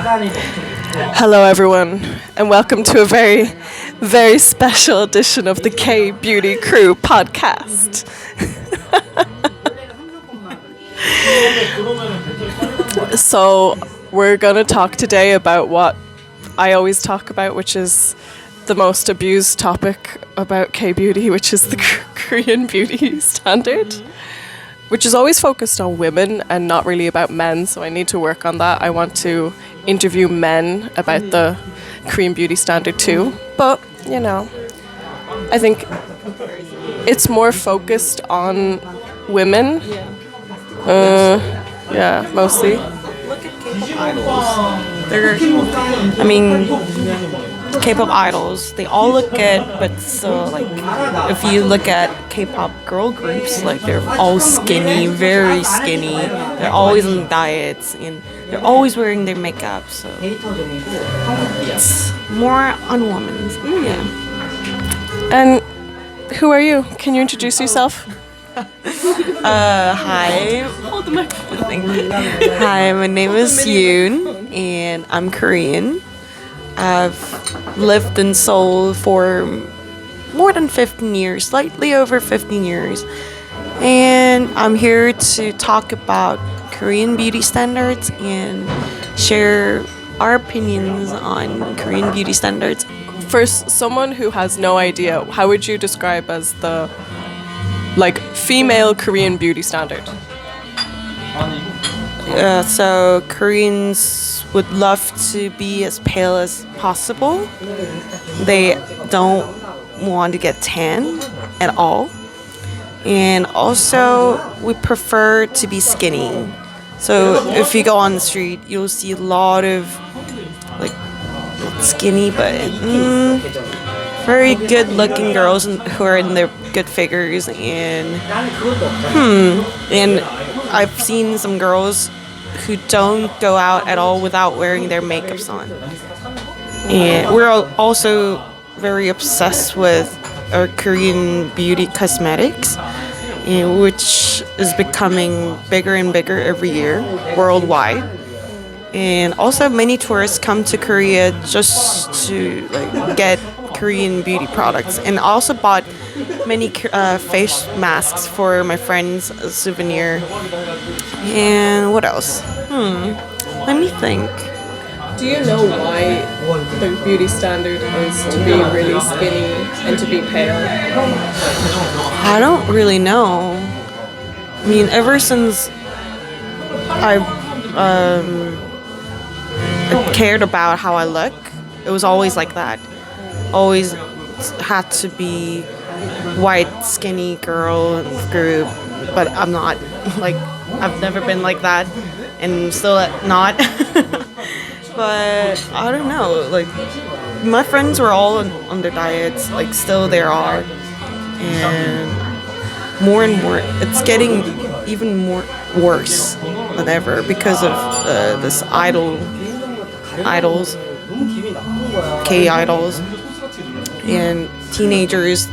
Hello, everyone, and welcome to a very, very special edition of the KBeauty Krew podcast. So, we're going to talk today about what I always talk about, which is the most abused topic about KBeauty, which is the Korean beauty standard, which is always focused on women and not really about men, so I need to work on that. I want to interview men about the Korean beauty standard too, but I think it's more focused on women. Yeah, mostly. Look at K-pop idols. K-pop idols, they all look good, but so if you look at K-pop girl groups, they're all skinny, very skinny. They're always on diets and they're always wearing their makeup. So it's more on women's. Yeah. And who are you? Can you introduce yourself? Hi. Hold the microphone. Thank you. Hi, my name is Yoon, and I'm Korean. I've lived in Seoul for more than 15 years, slightly over 15 years. And I'm here to talk about Korean beauty standards and share our opinions on Korean beauty standards. For someone who has no idea, how would you describe as the female Korean beauty standard? So Koreans would love to be as pale as possible. They don't want to get tan at all. And also, we prefer to be skinny. So if you go on the street, you'll see a lot of not skinny, but very good-looking girls who are in their good figures. And I've seen some girls who don't go out at all without wearing their makeups on. And we're also very obsessed with our Korean beauty cosmetics, which is becoming bigger and bigger every year worldwide. And also many tourists come to Korea just to get Korean beauty products. And I also bought many face masks for my friends as a souvenir. And what else? Let me think. Do you know why the beauty standard is to be really skinny and to be pale? I don't really know. I mean, ever since I cared about how I look, it was always like that. Always had to be white, skinny girl group, but I'm not. I've never been like that, and still not. But I don't know. My friends were all on their diets. Still there are, and more, it's getting even more worse than ever because of this idols, K-idols. And teenagers,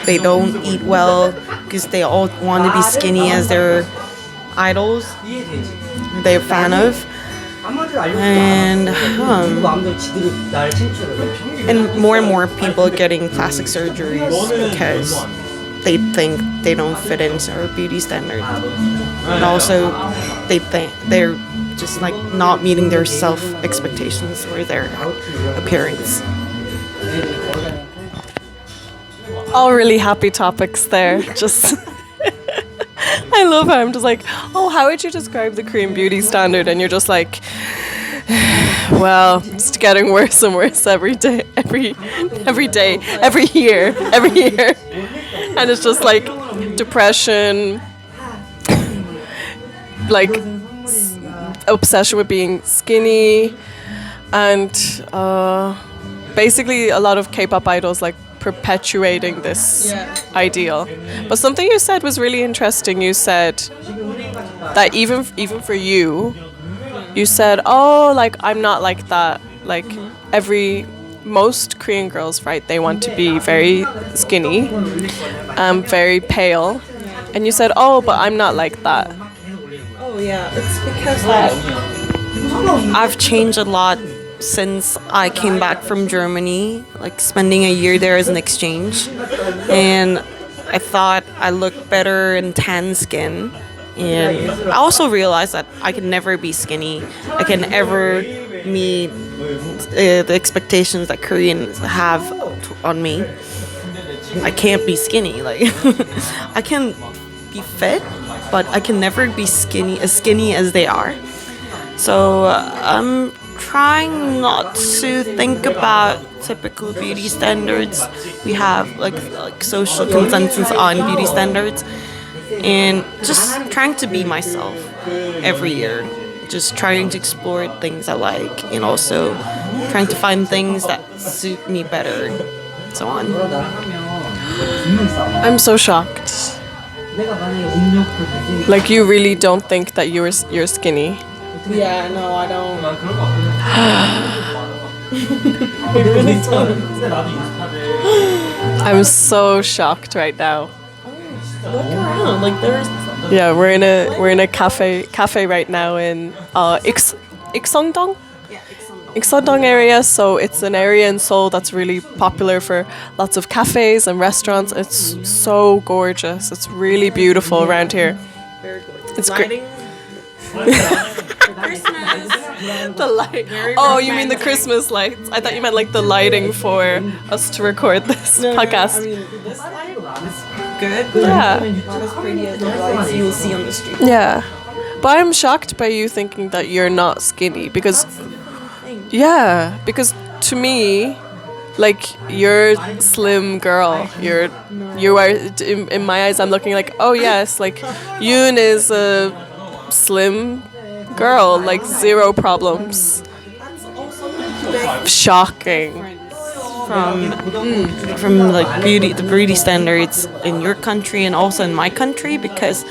they don't eat well because they all want to be skinny as their idols they're a fan of. And more and more people are getting plastic surgeries because they think they don't fit into our beauty standard. And also, they think they're just not meeting their self expectations or their appearance. All really happy topics there. Just I love how I'm just how would you describe the Korean beauty standard? And you're just well, it's getting worse and worse every day, every year. And it's just depression, obsession with being skinny, and basically a lot of K-pop idols perpetuating this ideal. But something you said was really interesting. You said that even for you, you said, I'm not like that. Most Korean girls, right? They want to be very skinny, very pale, and you said, but I'm not like that. Oh yeah, it's because that I've changed a lot since I came back from Germany, like spending a year there as an exchange. And I thought I looked better in tan skin. And I also realized that I can never be skinny. I can never meet the expectations that Koreans have on me. I can't be skinny. Like I can be fit, but I can never be skinny as they are. So I'm trying not to think about typical beauty standards. We have like social consensus on beauty standards, and just trying to be myself every year. Just trying to explore things I like, and also trying to find things that suit me better, and so on. I'm so shocked. Like you really don't think that you're skinny? Yeah, no, I don't. I really don't. I'm so shocked right now. Look around, like there's. Yeah, we're in a cafe right now in Ikseongdong? Yeah, Ikseongdong area. So it's an area in Seoul that's really popular for lots of cafes and restaurants. It's so gorgeous. It's really beautiful around here. Very good. It's great. Christmas. The light. Oh, you mean the Christmas lights? I thought you meant like the lighting for us to record this podcast. I mean, this light is good. Yeah. Not as pretty as the lights you will see on the street. Yeah. But I'm shocked by you thinking that you're not skinny because because to me, like you're a slim girl. You are in my eyes. I'm looking like, oh yes, like Yoon is a slim girl, like zero problems. Shocking. From like the beauty standards in your country and also in my country, because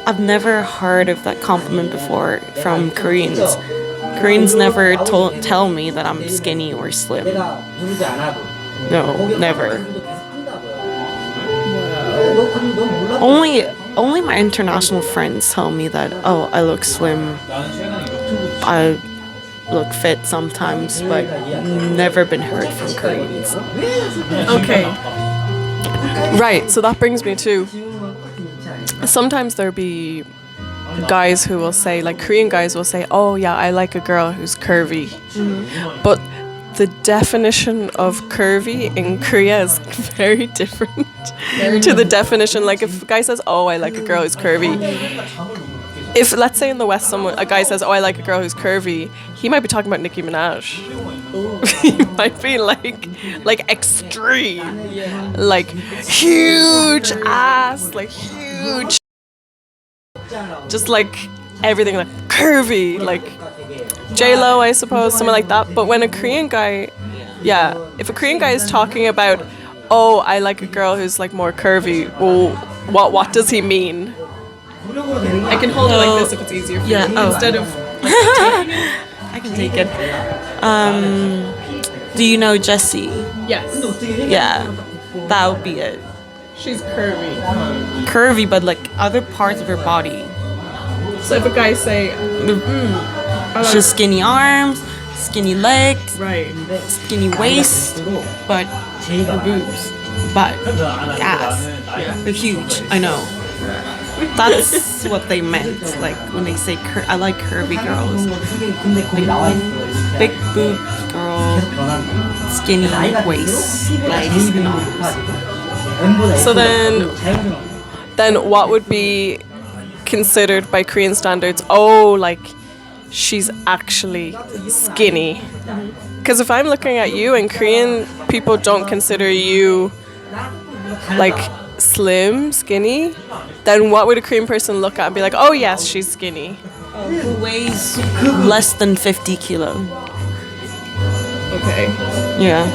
I've never heard of that compliment before from Koreans. Koreans never tell me that I'm skinny or slim. No, never. Only my international friends tell me that, oh, I look slim, I look fit sometimes, but never been heard from Koreans. Okay. Right, so that brings me to sometimes there'll be guys who will say, like Korean guys will say, oh yeah, I like a girl who's curvy. But the definition of curvy in Korea is very different to the definition. Like if a guy says, oh, I like a girl who's curvy, if let's say in the West a guy says, oh, I like a girl who's curvy, he might be talking about Nicki Minaj. He might be like extreme, like huge ass, like huge, just like everything, like curvy, like J-Lo, I suppose, something like that. But when a Korean guy, if a Korean guy is talking about, oh, I like a girl who's like more curvy, well, what does he mean? I can hold it like this if it's easier for you. Instead of I can take it. Do you know Jessie? yes, Yeah, that would be it. she's curvy. Curvy, but like other parts of her body. So if a guy say, She has skinny arms, skinny legs, right, skinny waist, but her boobs, butt, ass, they're huge. I know. That's what they meant. Like when they say I like curvy girls, like, big boob girl, skinny waist, legs, and arms. so then what would be considered by Korean standards, oh, like she's actually skinny? Because if I'm looking at you and Korean people don't consider you like slim, skinny, then what would a Korean person look at and be like, oh yes, she's skinny? Who weighs less than 50 kilo. Okay. Yeah.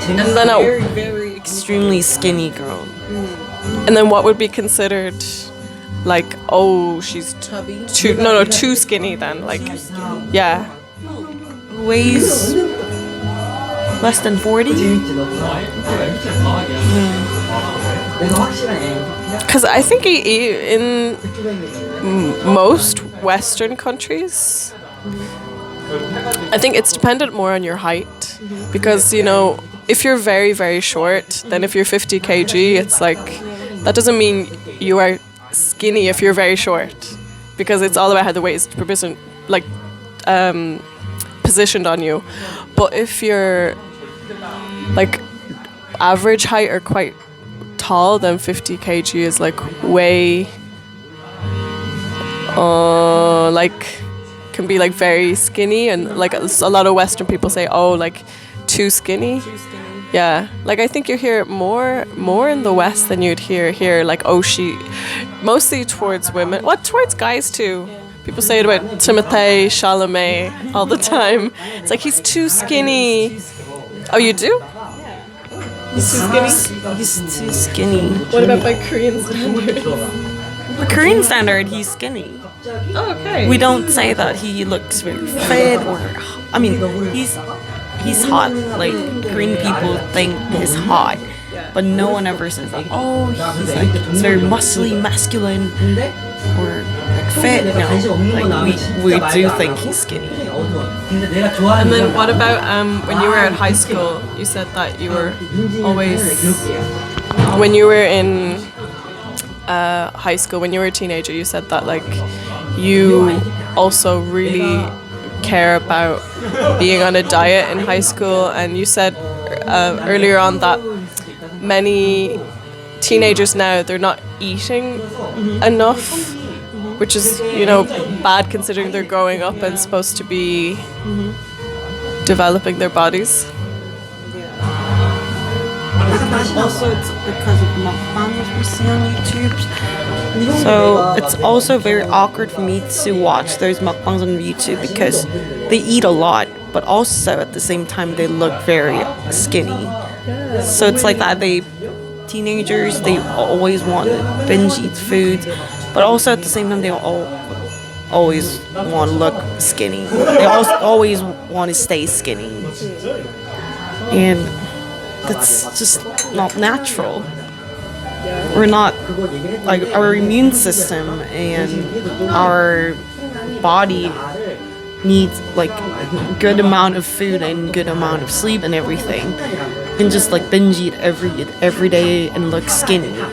And then Very, very extremely skinny girl. and then what would be considered like, oh, she's Chubby. too skinny then, like, yeah. Who weighs less than 40? Because I think in most Western countries, I think it's dependent more on your height, because you know, if you're very very short, then if you're 50 kg, it's like that doesn't mean you are skinny if you're very short, because it's all about how the weight is like positioned on you. But if you're like average height or quite tall, then 50 kg is like way like can be like very skinny, and like a lot of Western people say, oh, like too skinny. Yeah, like I think you hear it more in the West than you'd hear here. Like, oh, she, mostly towards women. What, towards guys too. People say it about Timothée Chalamet all the time. It's like, he's too skinny. Oh, you do? He's too skinny. He's too skinny. What about by Korean standards? By Korean standard, he's skinny. Oh, okay. We don't say that he looks very fit, or I mean, he's hot. Like, Korean people think he's hot, but no one ever says that. Oh, he's very muscly, masculine, or like fit. No, like we do think he's skinny. And then what about when you were at high school? You said that you were always, when you were in high school, when you were a teenager, you said that like you also really care about being on a diet in high school, and you said earlier on that many teenagers now, they're not eating enough, which is, you know, bad considering they're growing up and supposed to be developing their bodies. Also, it's because of the mukbangs we see on YouTube. So it's also very awkward for me to watch those mukbangs on YouTube because they eat a lot, but also at the same time they look very skinny. So it's like that. Teenagers, they always want to binge eat food, but also at the same time they always want to look skinny. They also always want to stay skinny, and that's just not natural. We're not, like, our immune system and our body needs like good amount of food and good amount of sleep and everything, and just like binge eat every day and look skinny or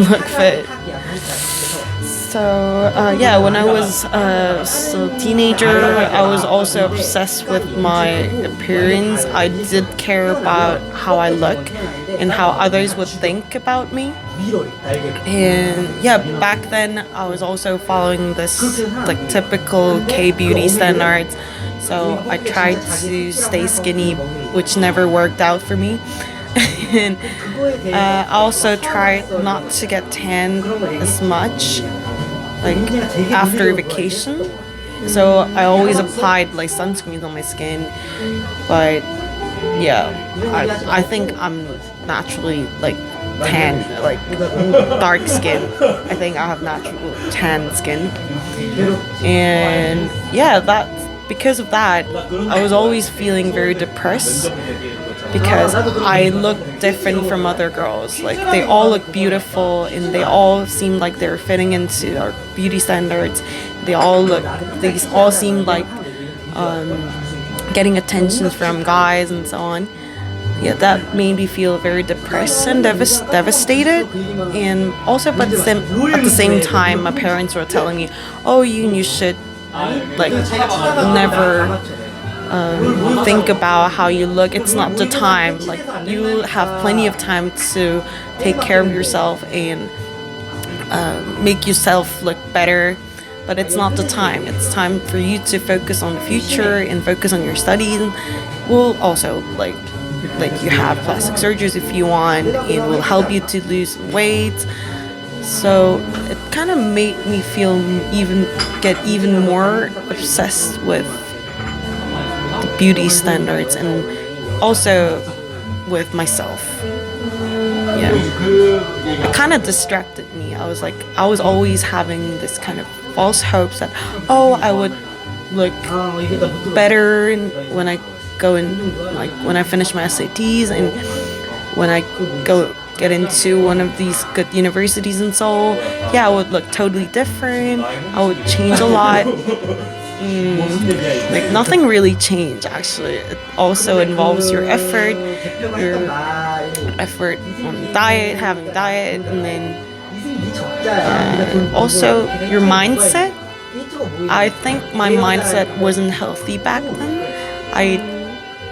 look fit. So yeah, when I was a teenager, I was also obsessed with my appearance. I did care about how I look and how others would think about me. And yeah, back then I was also following this like typical KBeauty standards. So I tried to stay skinny, which never worked out for me. And I also tried not to get tan as much, like after vacation. So I always applied like sunscreens on my skin, but yeah, I think I'm naturally like tan, like dark skin. I think I have natural tan skin, and yeah, because of that, I was always feeling very depressed because I look different from other girls. Like, they all look beautiful and they all seem like they're fitting into our beauty standards. They all seem like getting attention from guys and so on. Yeah, that made me feel very depressed and devastated. And also, but at the same time, my parents were telling me, "Oh, you should like never think about how you look. It's not the time. Like, you have plenty of time to take care of yourself and make yourself look better. But it's not the time. It's time for you to focus on the future and focus on your studies. We'll also like you have plastic surgeries if you want, and will help you to lose weight." So it kind of made me get even more obsessed with the beauty standards and also with myself. Yeah, it kind of distracted me. I was always having this kind of false hopes that, oh, I would look better when I go in, like when I finish my SATs and when I get into one of these good universities in Seoul. Yeah, I would look totally different. I would change a lot. Like nothing really changed actually. It also involves your effort on diet, having diet, and then also your mindset. I think my mindset wasn't healthy back then. I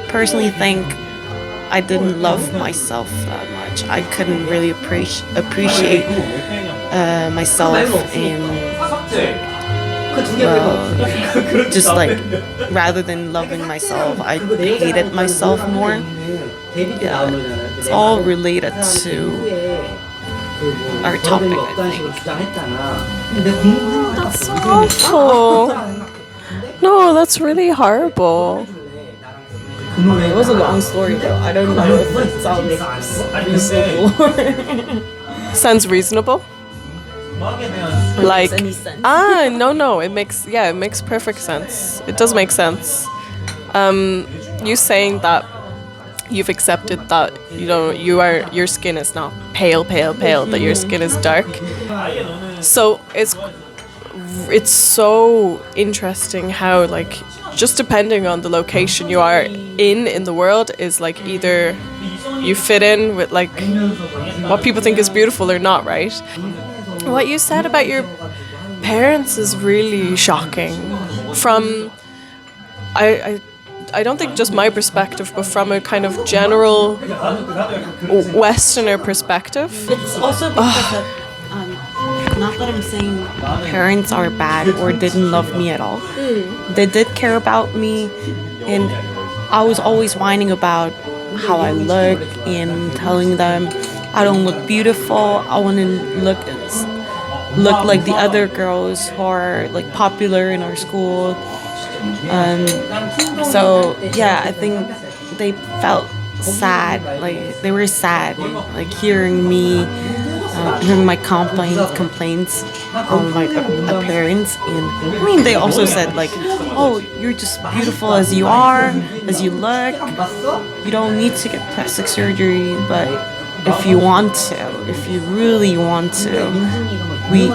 personally think I didn't love myself that much. I couldn't really appreciate myself, and well, just like rather than loving myself, I hated myself more. Yeah, it's all related to our topic, I think. That's so awful. No, that's really horrible. It was a long story though. I don't know if it sounds reasonable. Sounds reasonable. Like, any sense. no, it makes perfect sense. It does make sense. You saying that you've accepted that your skin is not pale, that your skin is dark. So it's so interesting how, like, just depending on the location you are in the world is like either you fit in with like what people think is beautiful or not, right? What you said about your parents is really shocking. From I don't think just my perspective, but from a kind of general Westerner perspective. It's also because of, not that I'm saying parents are bad or didn't love me at all. They did care about me, and I was always whining about how I look and telling them I don't look beautiful. I want to look like the other girls who are like popular in our school. So yeah, I think they felt sad. Like they were sad, like hearing me, hearing my complaints on my appearance. And I mean, they also said like, "Oh, you're just beautiful as you are, as you look. You don't need to get plastic surgery, but if you want to, if you really want to, we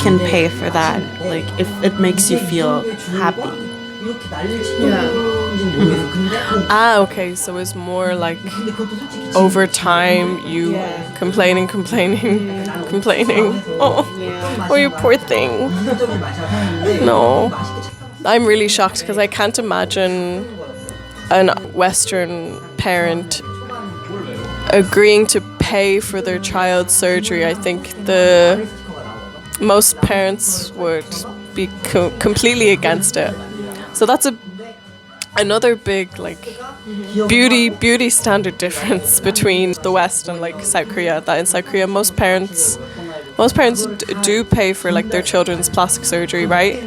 can pay for that. Like if it makes you feel happy." Okay, so it's more like over time you complaining. Oh, you poor thing. No, I'm really shocked because I can't imagine a Western parent agreeing to pay for their child's surgery. I think most parents would be completely against it. So that's another big like beauty standard difference between the West and like South Korea. That in South Korea, most parents do pay for like their children's plastic surgery, right?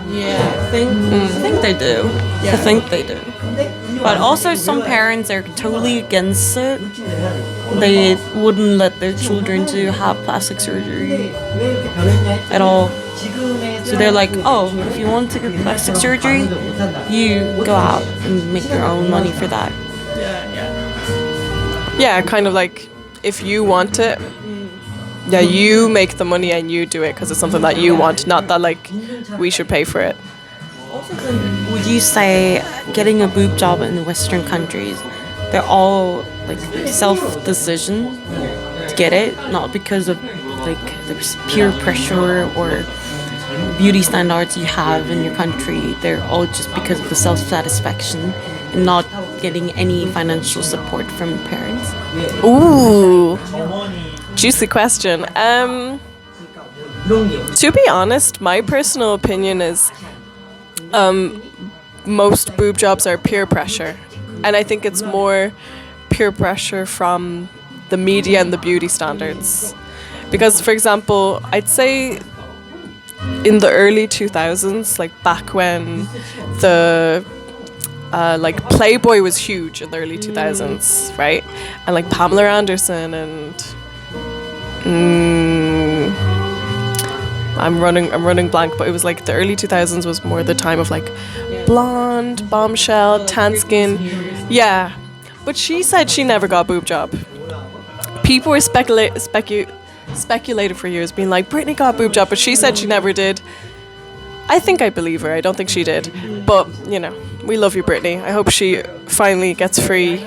Yeah, I think they do. I think they do. But also some parents are totally against it. They wouldn't let their children to have plastic surgery at all. So they're like, oh, if you want to get plastic surgery, you go out and make your own money for that. Yeah, kind of like if you want it, yeah, you make the money and you do it because it's something that you want, not that like we should pay for it. Would you say getting a boob job in Western countries, they're all like self-decision to get it, not because of like there's peer pressure or beauty standards you have in your country? They're all just because of the self-satisfaction and not getting any financial support from parents? Ooh, juicy question. To be honest, my personal opinion is most boob jobs are peer pressure. And I think it's more peer pressure from the media and the beauty standards. Because, for example, I'd say in the early 2000s, like back when the like Playboy was huge in the early 2000s, right? And like Pamela Anderson and I'm running blank, but it was like the early 2000s was more the time of like blonde, bombshell, tan skin. Yeah. But she said she never got a boob job. People were speculated for years, being like, Britney got a boob job, but she said she never did. I think I believe her. I don't think she did. But, you know, we love you, Britney. I hope she finally gets free.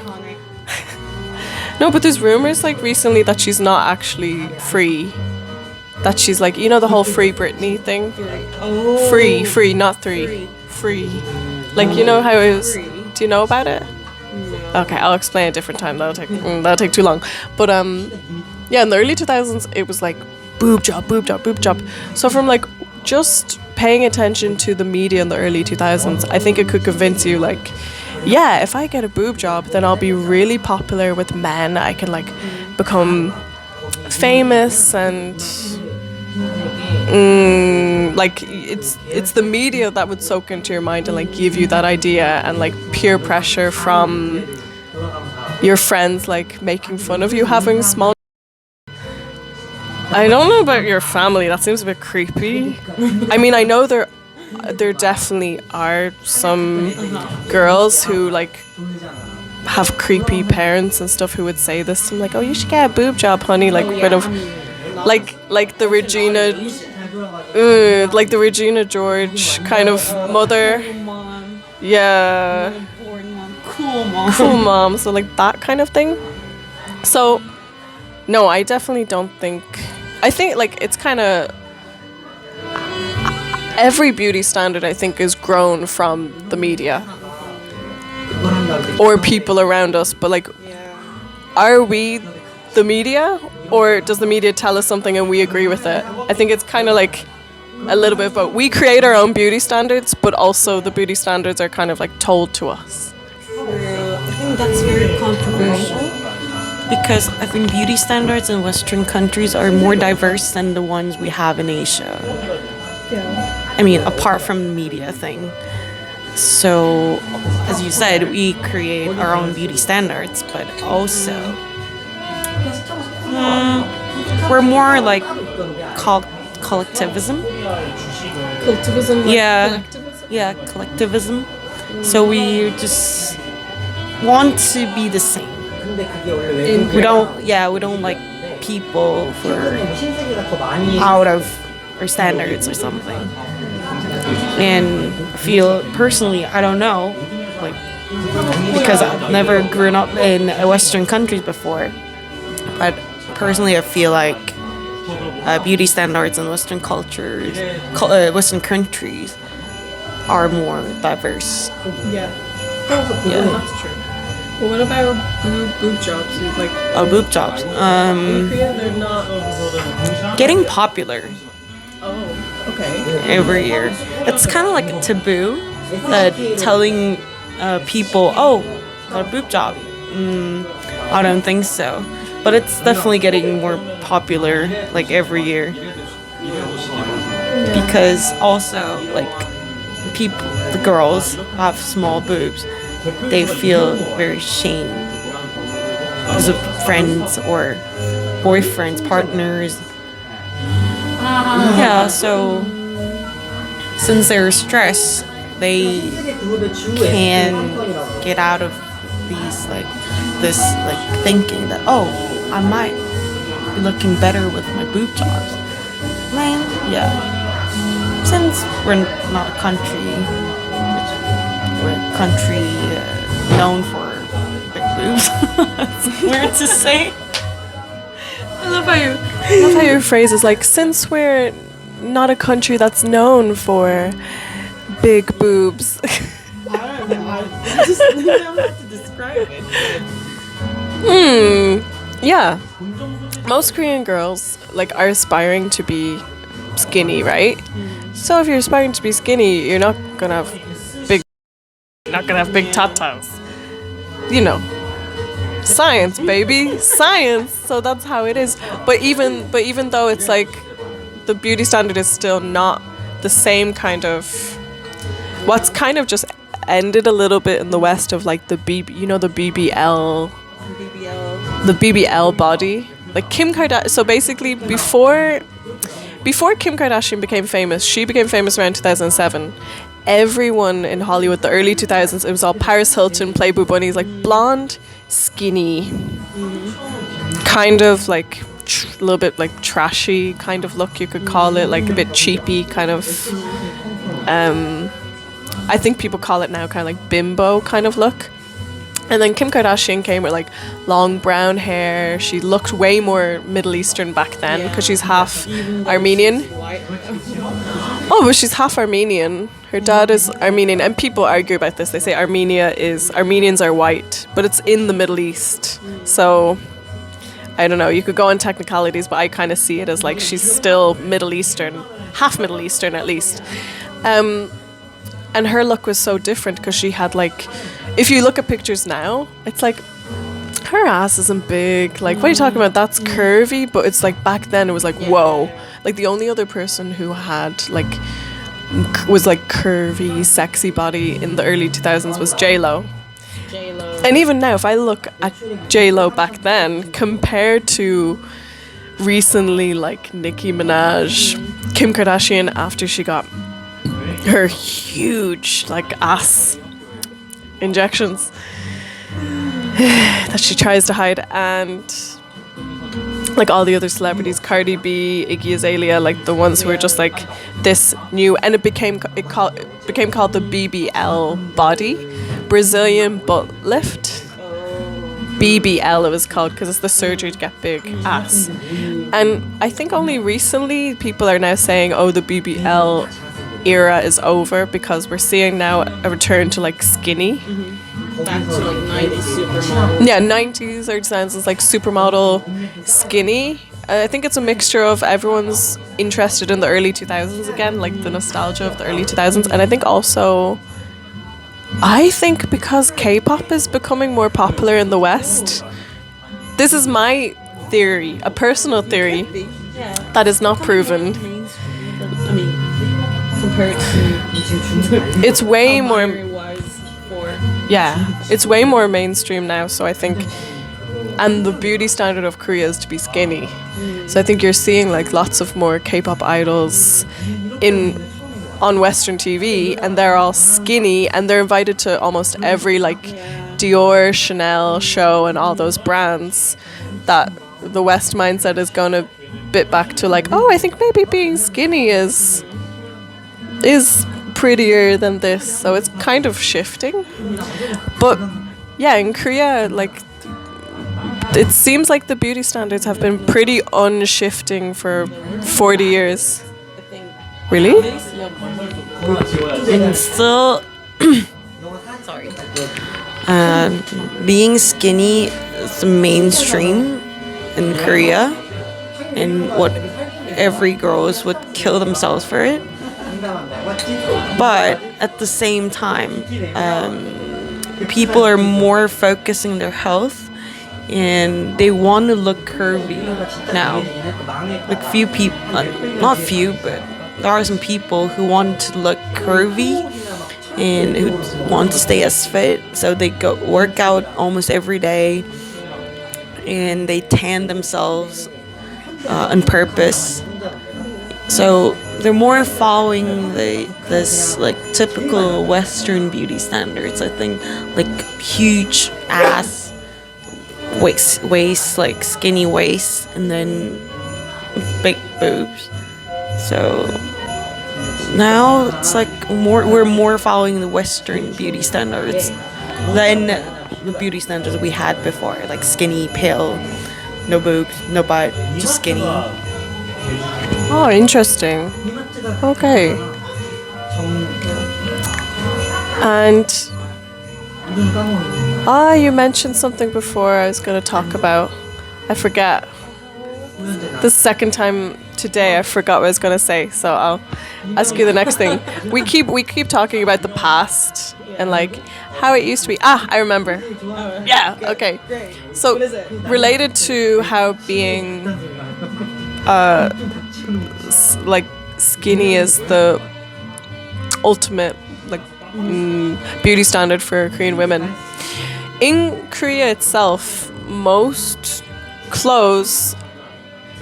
No, but there's rumors like recently that she's not actually free. That she's like, you know, the whole Free Britney thing? Oh. Free, not three. Free. Like, you know how it was. Do you know about it? No. Okay, I'll explain a different time. That'll take too long. But yeah, in the early 2000s, it was like boob job, boob job, boob job. So from like just paying attention to the media in the early 2000s, I think it could convince you like, yeah, if I get a boob job, then I'll be really popular with men. I can like become famous and like it's the media that would soak into your mind and like give you that idea, and like peer pressure from your friends like making fun of you having small. I don't know about your family. That seems a bit creepy. I mean, I know there definitely are some girls who like have creepy parents and stuff who would say this to them, like, "Oh, you should get a boob job, honey." Like bit of like the Regina, like the Regina George kind of mother. Mom. Yeah. Cool mom. So like that kind of thing. So no, I definitely don't think. I think like it's kind of every beauty standard I think is grown from the media or people around us, but like are we the media, or does the media tell us something and we agree with it? I think it's kind of like a little bit, but we create our own beauty standards, but also the beauty standards are kind of like told to us. I think that's very controversial because I think beauty standards in Western countries are more diverse than the ones we have in Asia. I mean, apart from the media thing. So, as you said, we create our own beauty standards, but also we're more like collectivism. Collectivism? Yeah. Yeah, collectivism. So we just want to be the same. We don't like people for out of our standards or something. And I feel personally, I don't know, like because I've never grown up in Western countries before, but personally I feel like beauty standards in Western cultures, Western countries are more diverse. Yeah. Yeah. That's true. Well, what about boob jobs? Like, Boob jobs. in Korea, they're not Getting popular Oh, okay. every year. It's kind of like a taboo, telling people, oh, got a boob job. I don't think so. But it's definitely getting more popular like every year. Because also like the girls who have small boobs, they feel very shamed because of friends or boyfriends, partners. Yeah, so since they're stressed, they can get out of this thinking that, oh, I might be looking better with my boob jobs. Man, yeah. Since we're not a country, known for big boobs. It's weird to say. I love how your phrase is like, since we're not a country that's known for big boobs. I don't know. I just don't know how to describe it. Yeah. Most Korean girls like are aspiring to be skinny, right? So if you're aspiring to be skinny, you're not gonna have big tatas. You know. Science, baby. Science. So that's how it is. But even though it's like the beauty standard is still not the same kind of what's kind of just ended a little bit in the West of like the BBL body. Like Kim Kardashian. So basically before Kim Kardashian became famous, she became famous around 2007. Everyone in Hollywood, the early 2000s, it was all Paris Hilton, Playboy bunnies, like blonde, skinny, kind of like a little bit like trashy kind of look, you could call it, like a bit cheapy kind of I think people call it now kind of like bimbo kind of look. And then Kim Kardashian came with like long brown hair. She looked way more Middle Eastern back then because she's half Armenian. Oh, but she's half Armenian. Her dad is Armenian, and people argue about this. They say Armenians are white, but it's in the Middle East. So I don't know. You could go on technicalities, but I kind of see it as like she's still Middle Eastern, half Middle Eastern at least. And her look was so different because she had like, if you look at pictures now, it's like her ass isn't big. Like, what are you talking about? That's curvy, but it's like back then it was like, whoa. Like the only other person who had like was like curvy, sexy body in the early 2000s was J-Lo. And even now, if I look at J-Lo back then compared to recently like Nicki Minaj, Kim Kardashian after she got her huge like ass injections that she tries to hide, and like all the other celebrities, Cardi B, Iggy Azalea, like the ones who were just like this new, and it became called the BBL body, Brazilian butt lift. BBL it was called because it's the surgery to get big ass. And I think only recently people are now saying, oh, the BBL era is over because we're seeing now a return to like skinny. Back to like 90s supermodel. Yeah, 90s or sounds as like supermodel skinny. I think it's a mixture of everyone's interested in the early 2000s again, like the nostalgia of the early 2000s. And I think also, because K-pop is becoming more popular in the West, this is my theory, a personal theory that is not proven. I mean, compared to it's way more. it was for. Yeah, it's way more mainstream now. So I think, and the beauty standard of Korea is to be skinny. So I think you're seeing like lots of more K-pop idols on Western TV, and they're all skinny, and they're invited to almost every like Dior, Chanel show, and all those brands. That the West mindset is going to bit back to like, oh, I think maybe being skinny is prettier than this. So it's kind of shifting. But yeah, in Korea, like it seems like the beauty standards have been pretty unshifting for 40 years. Really? And still, sorry. Being skinny is mainstream in Korea, and what every girls would kill themselves for it. But at the same time, people are more focusing their health, and they want to look curvy now. Like few people, not few, but there are some people who want to look curvy and who want to stay as fit, so they go work out almost every day, and they tan themselves on purpose. So they're more following this like typical Western beauty standards. I think like huge ass, waist like skinny waist, and then big boobs. So now it's like we're more following the Western beauty standards than the beauty standards we had before, like skinny, pale, no boobs, no butt, just skinny. Oh, interesting. Okay. And you mentioned something before I was going to talk about. I forget. The second time today I forgot what I was going to say, so I'll ask you the next thing. We keep talking about the past and like how it used to be. I remember. Yeah, okay. So related to how being like skinny is the ultimate like beauty standard for Korean women. In Korea itself, most clothes,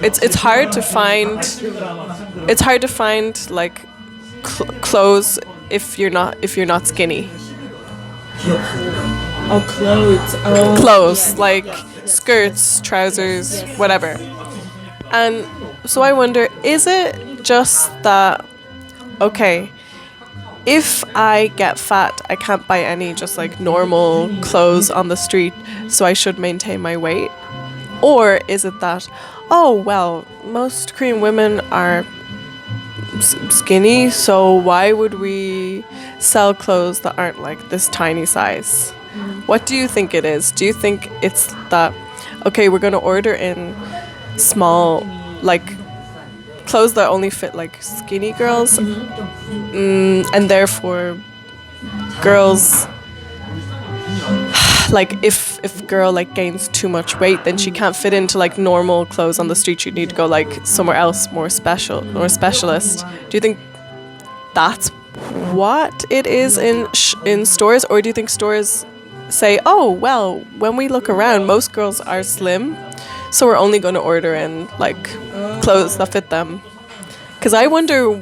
it's hard to find like clothes if you're not skinny. Oh, clothes. Oh, Clothes yeah. like skirts, trousers, whatever. And so I wonder, is it just that, okay, if I get fat, I can't buy any just like normal clothes on the street, so I should maintain my weight? Or is it that, oh, well, most Korean women are skinny, so why would we sell clothes that aren't like this tiny size? What do you think it is? Do you think it's that, okay, we're going to order in small, like, clothes that only fit like skinny girls, and therefore girls, like if girl like gains too much weight, then she can't fit into like normal clothes on the street, you need to go like somewhere else more specialist. Do you think that's what it is in stores, or do you think stores say, oh well, when we look around, most girls are slim, so we're only going to order in like clothes that fit them? Because I wonder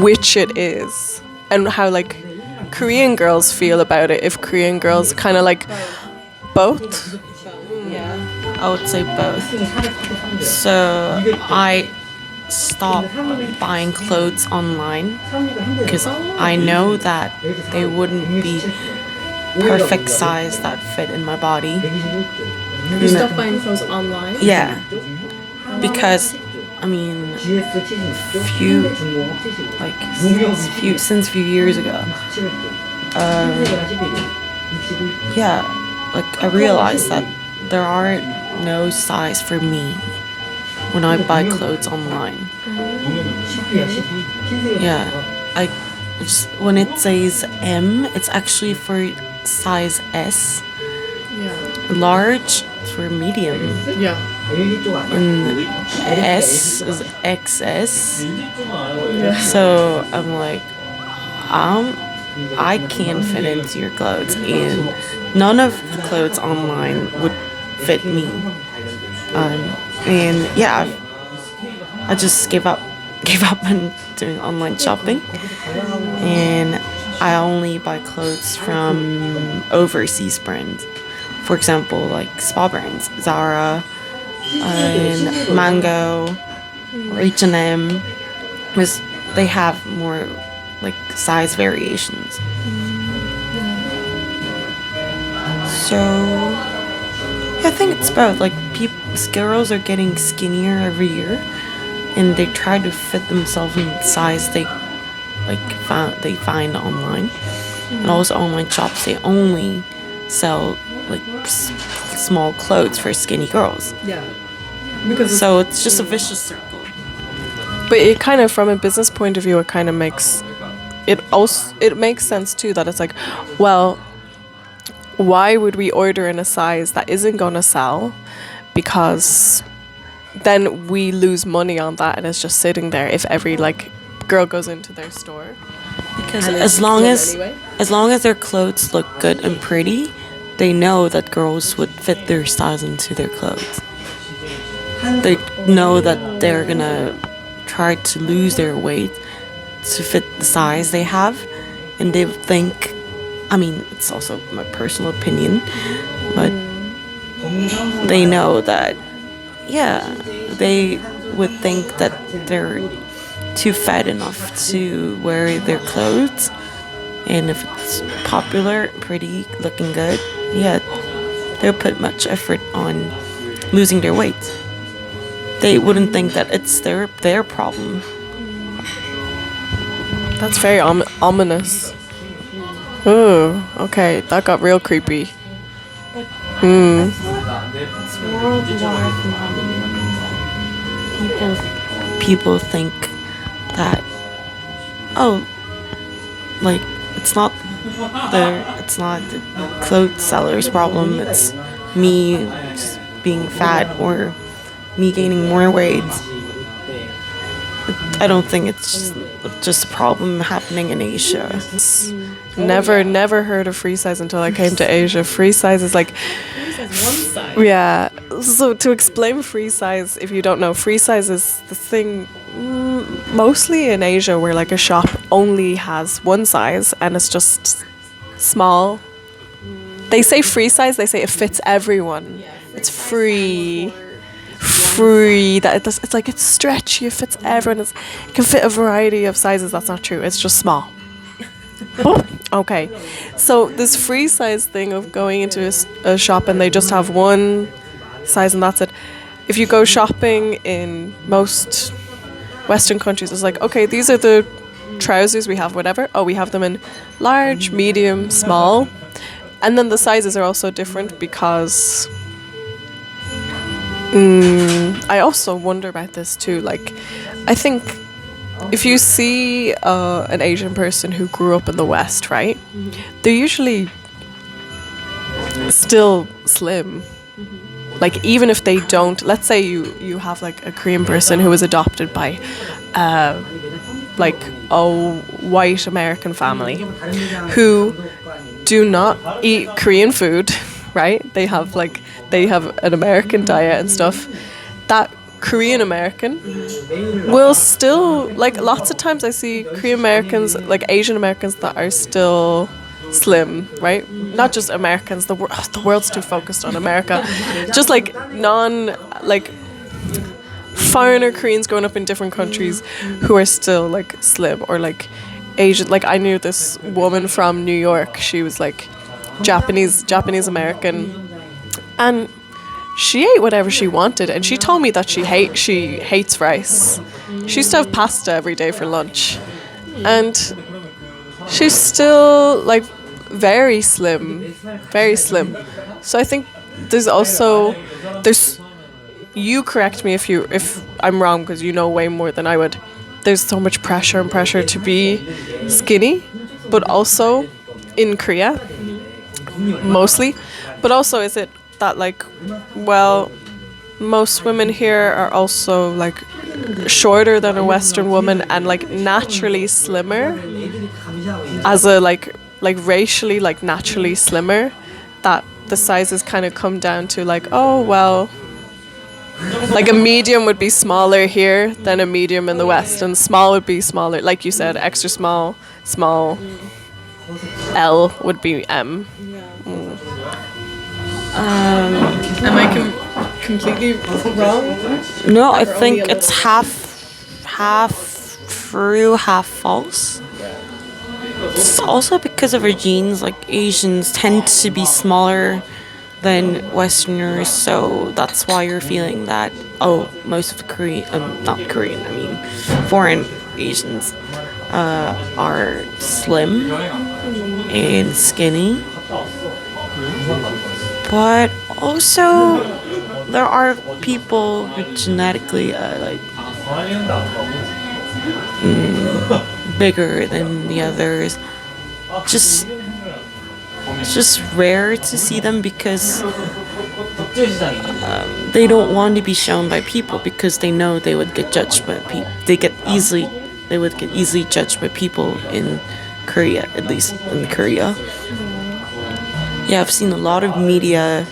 which it is and how like Korean girls feel about it. If Korean girls kind of like both. Yeah, I would say both. So I stopped buying clothes online because I know that they wouldn't be perfect size that fit in my body. You stop buying clothes online? Yeah, because I mean, since few years ago, yeah, like I realized that there are no size for me when I buy clothes online. Yeah, when it says M, it's actually for size S. Yeah. Large is for medium. Yeah. And S is XS. Yeah. So I'm like, I can't fit into your clothes, and none of the clothes online would fit me. And yeah, I just gave up on doing online shopping, and I only buy clothes from overseas brands. For example, like spa brands, Zara and Mango or H&M, because they have more like size variations. So yeah, I think it's both. Like girls are getting skinnier every year, and they try to fit themselves in the size they find online. And also online shops, they only sell like small clothes for skinny girls. Yeah. Because So it's just a vicious circle. But it kind of, from a business point of view, it kind of makes it makes sense too, that it's like, well, why would we order in a size that isn't going to sell? Because then we lose money on that, and it's just sitting there if every like girl goes into their store. Because And as it's long good as anyway. as long as their clothes look good and pretty, they know that girls would fit their size into their clothes. They know that they're gonna try to lose their weight to fit the size they have, and they think, I mean, it's also my personal opinion, but they know that, yeah, they would think that they're too fat enough to wear their clothes, and if it's popular, pretty, looking good, yeah, they'll put much effort on losing their weight. They wouldn't think that it's their problem. That's very ominous. Oh, okay, that got real creepy. It's worldwide phenomenon. People think that, oh, like it's not the clothes seller's problem. It's me just being fat or me gaining more weight. I don't think it's just a problem happening in Asia. Never heard of free size until I came to Asia. Free size is like, one side. yeah. So to explain free size, if you don't know, free size is the thing mostly in Asia where like a shop only has one size and it's just small. They say free size, they say it fits everyone. It's free. That it's like it's stretchy, it fits everyone. It can fit a variety of sizes. That's not true. It's just small. Okay, so this free size thing of going into a shop and they just have one size and that's it. If you go shopping in most Western countries, it's like, okay, these are the trousers we have, whatever. Oh, we have them in large, medium, small. And then the sizes are also different because I also wonder about this too. Like, I think if you see an Asian person who grew up in the West, right, they're usually still slim. Like, even if they don't, let's say you have like a Korean person who was adopted by like a white American family who do not eat Korean food, right? They have an American diet and stuff. That Korean American will still, like, lots of times I see Korean Americans, like Asian Americans that are still slim, right? Not just Americans, the world's too focused on America. Just like foreigner Koreans growing up in different countries who are still like slim, or like Asian. Like, I knew this woman from New York. She was like Japanese American, and she ate whatever she wanted, and she told me that she hates rice. She used to have pasta every day for lunch, and she's still like very slim. So I think there's you correct me if I'm wrong, because you know way more than I would. There's so much pressure to be skinny, but also in Korea mostly. But also, is it that like, well, most women here are also like shorter than a Western woman and like naturally slimmer, as a like racially like naturally slimmer, that the sizes kind of come down to like, oh well, like a medium would be smaller here than a medium in the West, and small would be smaller, like you said, extra small, L would be M. Am I completely wrong? No, I think it's half true, half false. It's also because of our genes. Like, Asians tend to be smaller than Westerners, so that's why you're feeling that. Oh, most of the foreign Asians are slim and skinny. But also, there are people who genetically bigger than the others. It's just rare to see them because they don't want to be shown by people, because they know they would get judged by people. They would get easily judged by people in Korea, at least in Korea. Yeah, I've seen a lot of media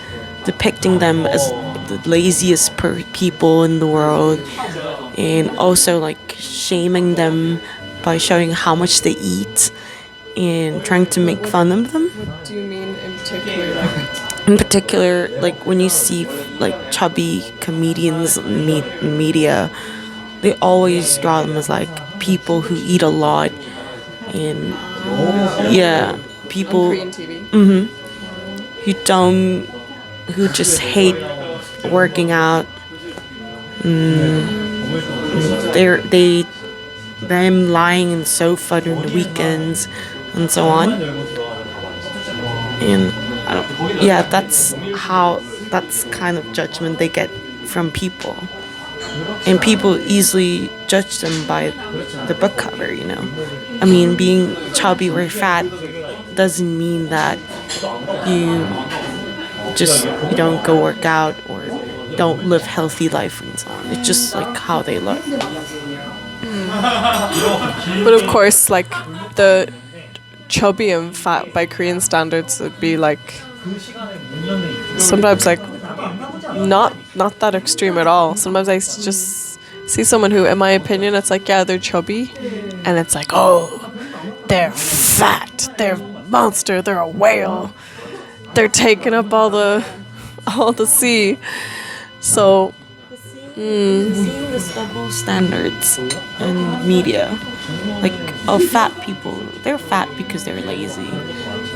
depicting them as the laziest people in the world, and also like shaming them by showing how much they eat and trying to make fun of them. What do you mean in particular? In particular, like when you see like chubby comedians in media, they always draw them as like people who eat a lot, and yeah, people. On Korean TV. Who just hate working out. Them lying in the sofa during the weekends and so on. And that's kind of judgment they get from people. And people easily judge them by the book cover, you know. I mean, being chubby or fat doesn't mean that you don't go work out or don't live healthy life and so on. It's just like how they look. But of course, like the chubby and fat by Korean standards would be like sometimes like not that extreme at all. Sometimes I just see someone who, in my opinion, it's like, yeah, they're chubby, and it's like, oh, they're fat, they're monster, they're a whale, they're taking up all the sea. So Seeing this double standards in media, like oh, fat people, they're fat because they're lazy.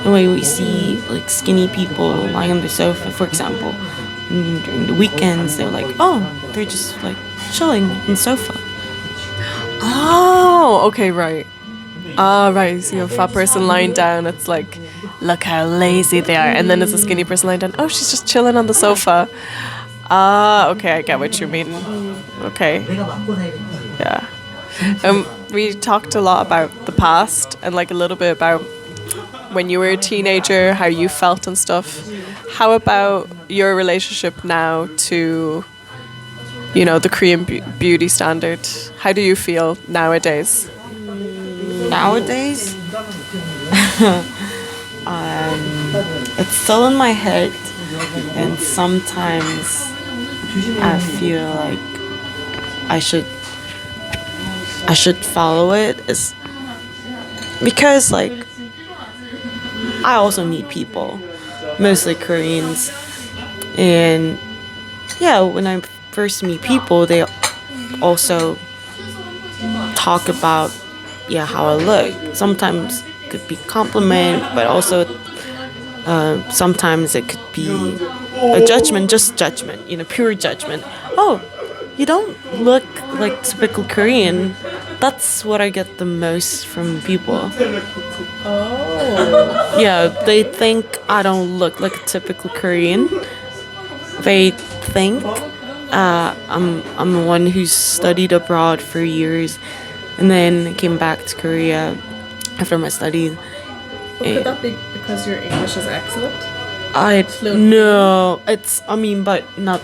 The way we see like skinny people lying on the sofa, for example, during the weekends, they're like, oh, they're just like chilling on the sofa. Oh, okay, right. Ah, right. You see a fat person lying down, it's like, look how lazy they are. And then there's a skinny person lying down, oh, she's just chilling on the sofa. Ah, okay, I get what you mean. Okay. Yeah. We talked a lot about the past and like a little bit about when you were a teenager, how you felt and stuff. How about your relationship now to, you know, the Korean beauty standard? How do you feel nowadays? Nowadays, it's still in my head, and sometimes I feel like I should follow it, is because like I also meet people, mostly Koreans, and yeah, when I first meet people, they also talk about how I look. Sometimes it could be compliment, but also sometimes it could be a judgment, just judgment, pure judgment. Oh, you don't look like typical Korean. That's what I get the most from people. Oh. Yeah, they think I don't look like a typical Korean. They think I'm the one who's studied abroad for years and then came back to Korea after my studies. Well, could that be because your English is excellent? No, it's, but not,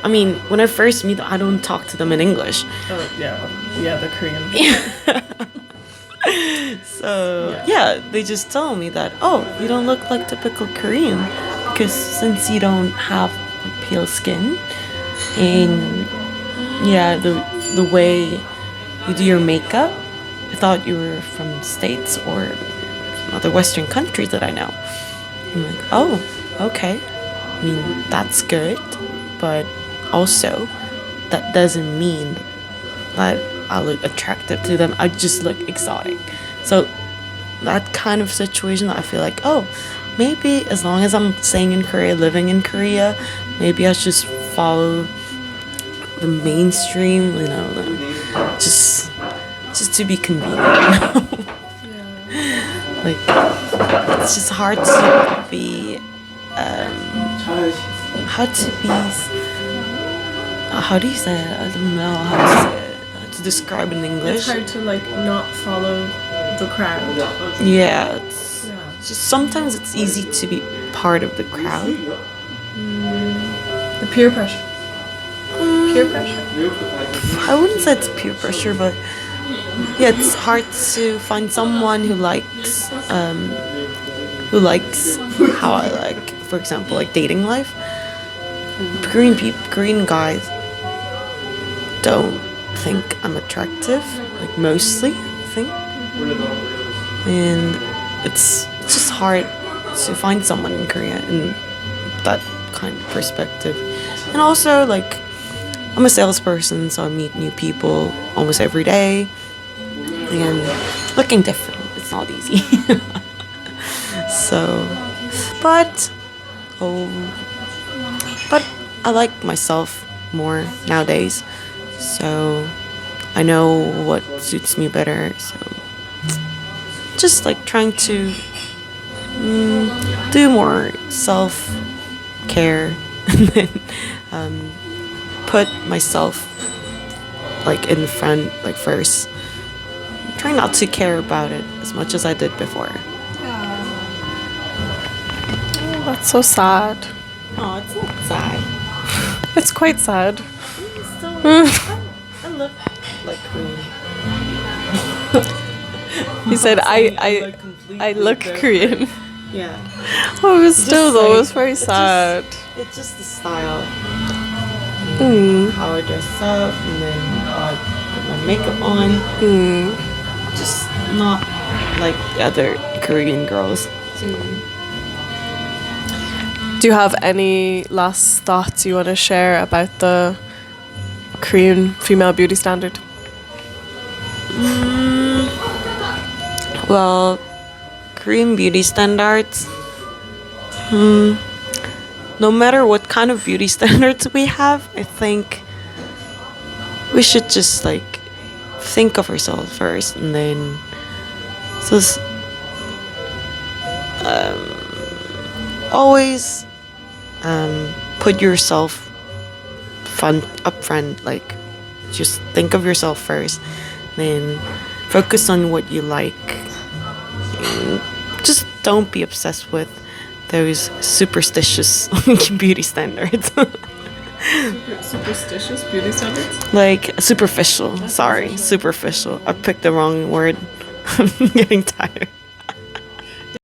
when I first meet them, I don't talk to them in English. Oh, yeah, the Korean. So, they just tell me that, oh, you don't look like typical Korean because since you don't have pale skin and, the way you do your makeup, I thought you were from States or some other Western countries that I know. I'm like, oh, okay. That's good, but also that doesn't mean that I look attractive to them. I just look exotic. So that kind of situation, I feel like, oh, maybe as long as I'm staying in Korea, living in Korea, maybe I should just follow the mainstream, just to be convenient. Like, it's just hard to be, how do you say it? I don't know how to say it, to describe in English. It's hard to not follow the crowd. Yeah, it's just sometimes it's easy to be part of the crowd. The peer pressure. Peer pressure. I wouldn't say it's peer pressure, but it's hard to find someone who likes how I like. For example, like dating life. Korean guys don't think I'm attractive, like mostly, I think. And it's just hard to find someone in Korea in that kind of perspective. And also, like, I'm a salesperson, so I meet new people almost every day. And looking different, it's not easy. So, but I like myself more nowadays. So I know what suits me better. So just like trying to do more self-care and then put myself like in front, like first. Try not to care about it as much as I did before. Oh, that's so sad. Oh, it's not sad. It's quite sad. I look like Korean. You said I look Korean. Yeah. Oh, it was still though. It was very sad. It's just the style. Mm. How I dress up and then how I put my makeup on. Just not like the other Korean girls. Do you have any last thoughts you want to share about the Korean female beauty standard? Well, Korean beauty standards. No matter what kind of beauty standards we have, I think we should just like think of ourselves first, and then just always put yourself up front. Like, just think of yourself first, then focus on what you like. And just don't be obsessed with those superstitious beauty standards. Superstitious beauty standards? Like superficial. Sorry, superficial. I picked the wrong word. I'm getting tired.